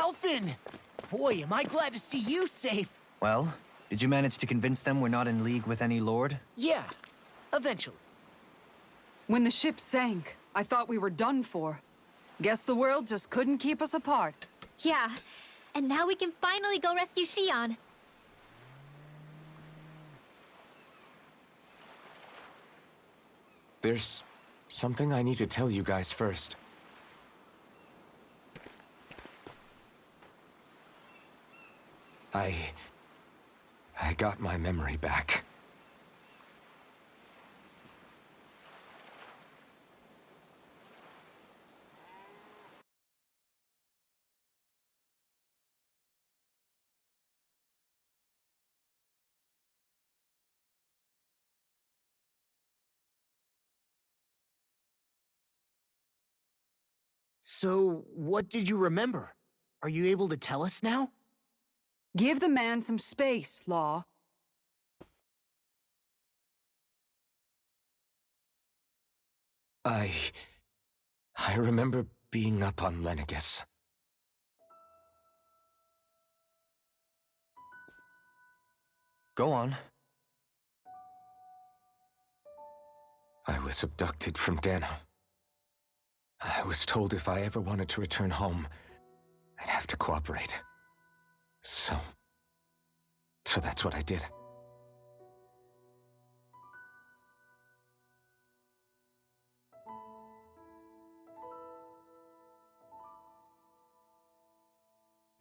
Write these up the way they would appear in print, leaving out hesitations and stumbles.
Alphen! Boy, am I glad to see you safe. Well, did you manage to convince them we're not in league with any lord? Yeah, eventually. When the ship sank, I thought we were done for. Guess the world just couldn't keep us apart. Yeah, and now we can finally go rescue Shion. There's something I need to tell you guys first. I got my memory back. So, what did you remember? Are you able to tell us now? Give the man some space, Law. I remember being up on Lenegus. Go on. I was abducted from Dana. I was told if I ever wanted to return home, I'd have to cooperate. So that's what I did.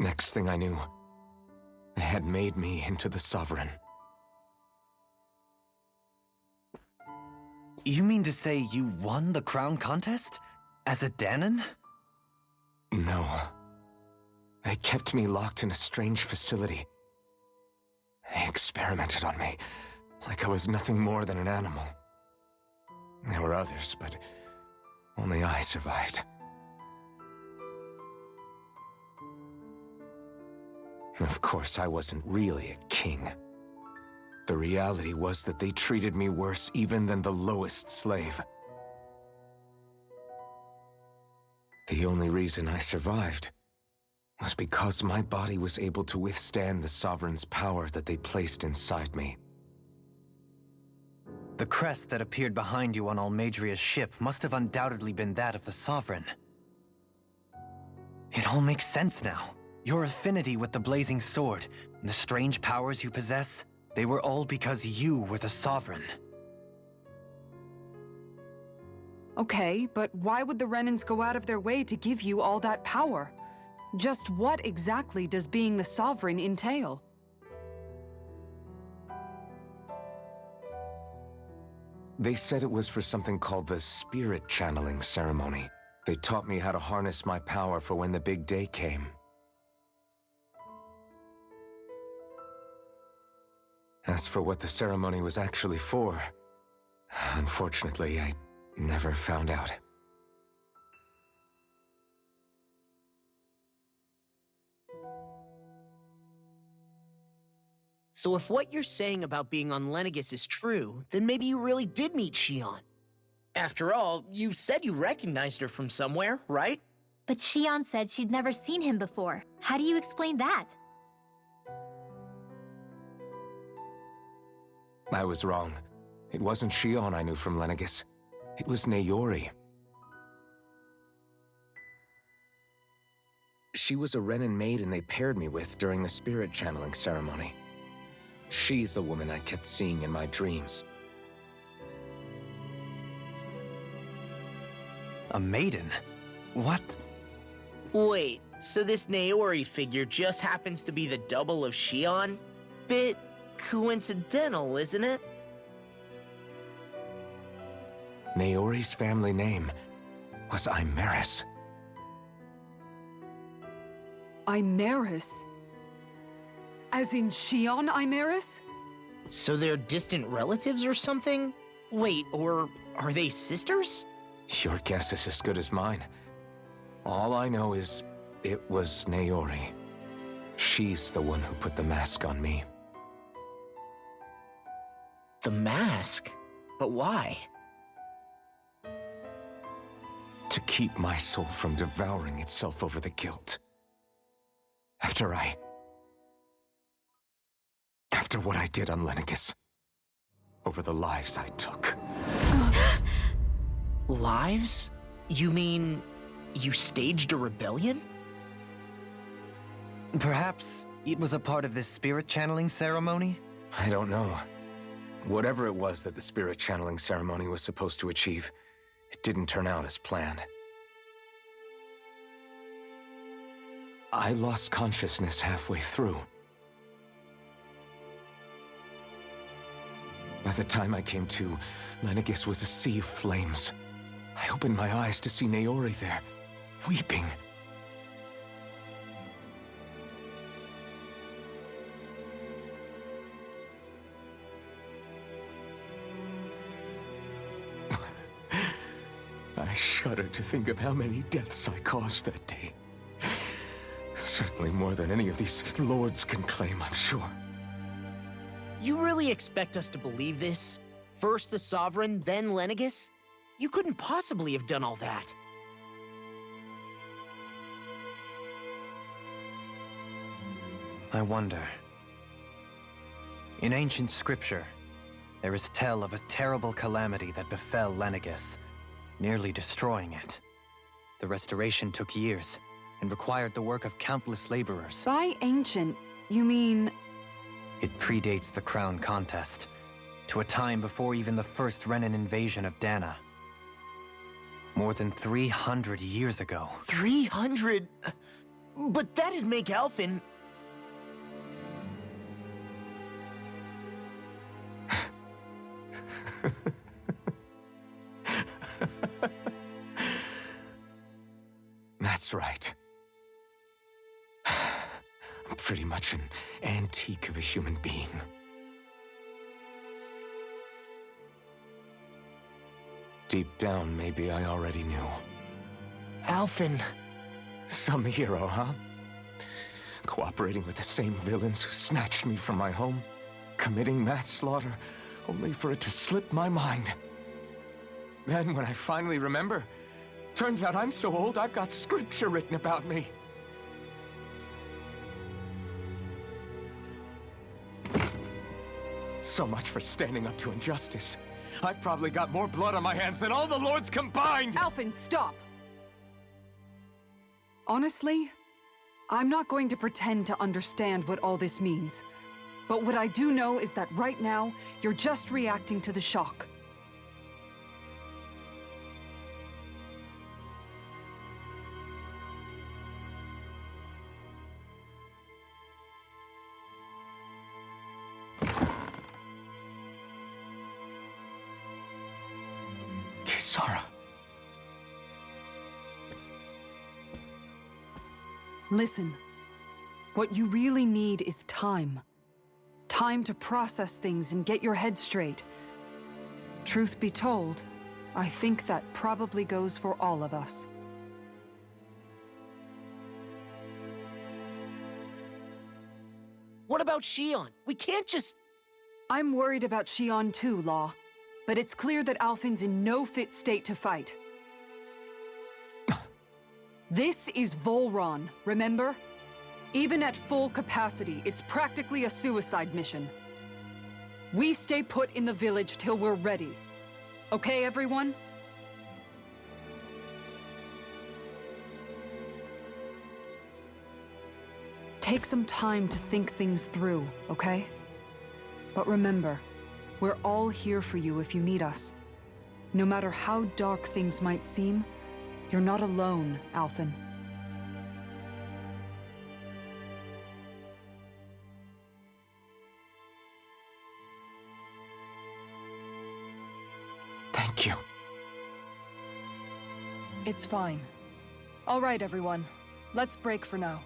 Next thing I knew, they had made me into the Sovereign. You mean to say you won the crown contest? As a Danon? No. They kept me locked in a strange facility. They experimented on me, like I was nothing more than an animal. There were others, but only I survived. Of course, I wasn't really a king. The reality was that they treated me worse even than the lowest slave. The only reason I survived was because my body was able to withstand the Sovereign's power that they placed inside me. The crest that appeared behind you on Almadria's ship must have undoubtedly been that of the Sovereign. It all makes sense now. Your affinity with the Blazing Sword, and the strange powers you possess, they were all because you were the Sovereign. Okay, but why would the Renans go out of their way to give you all that power? Just what exactly does being the Sovereign entail? They said it was for something called the Spirit Channeling Ceremony. They taught me how to harness my power for when the big day came. As for what the ceremony was actually for, unfortunately, I never found out. So if what you're saying about being on Lenegus is true, then maybe you really did meet Shion. After all, you said you recognized her from somewhere, right? But Shion said she'd never seen him before. How do you explain that? I was wrong. It wasn't Shion I knew from Lenegus. It was Naori. She was a Renan maiden they paired me with during the spirit channeling ceremony. She's the woman I kept seeing in my dreams. A maiden? What? Wait, so this Naori figure just happens to be the double of Shion? Bit coincidental, isn't it? Naori's family name was Imeris. Imeris? As in Shion Imeris? So they're distant relatives or something? Wait, or are they sisters? Your guess is as good as mine. All I know is it was Naori. She's the one who put the mask on me. The mask? But why? To keep my soul from devouring itself over the guilt. After what I did on Lenegis. Over the lives I took. Lives? You mean you staged a rebellion? Perhaps it was a part of this spirit channeling ceremony? I don't know. Whatever it was that the spirit channeling ceremony was supposed to achieve, it didn't turn out as planned. I lost consciousness halfway through. By the time I came to, Lenegis was a sea of flames. I opened my eyes to see Naori there, weeping. I shudder to think of how many deaths I caused that day. Certainly more than any of these lords can claim, I'm sure. You really expect us to believe this? First the Sovereign, then Lenegis? You couldn't possibly have done all that. I wonder. In ancient scripture, there is tell of a terrible calamity that befell Lenegis, nearly destroying it. The restoration took years, and required the work of countless laborers. By ancient, you mean... It predates the crown contest, to a time before even the first Renan invasion of Dana. More than 300 years ago. 300? But that'd make Alphen... That's right. I'm pretty much an antique of a human being. Deep down, maybe I already knew. Alphen... Some hero, huh? Cooperating with the same villains who snatched me from my home, committing mass slaughter, only for it to slip my mind. Then, when I finally remember, turns out I'm so old I've got scripture written about me. So much for standing up to injustice. I've probably got more blood on my hands than all the lords combined! Alphen, stop! Honestly, I'm not going to pretend to understand what all this means. But what I do know is that right now, you're just reacting to the shock. Kisara. Listen, what you really need is time. Time to process things and get your head straight. Truth be told, I think that probably goes for all of us. What about Shion? We can't just... I'm worried about Shion too, Law. But it's clear that Alphen's in no fit state to fight. This is Volron, remember? Even at full capacity, it's practically a suicide mission. We stay put in the village till we're ready. Okay, everyone? Take some time to think things through, okay? But remember, we're all here for you if you need us. No matter how dark things might seem, you're not alone, Alphen. Thank you. It's fine. All right, everyone. Let's break for now.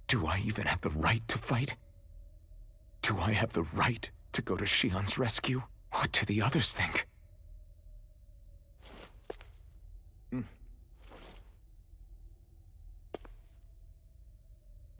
Do I even have the right to fight? Do I have the right to go to Shion's rescue? What do the others think?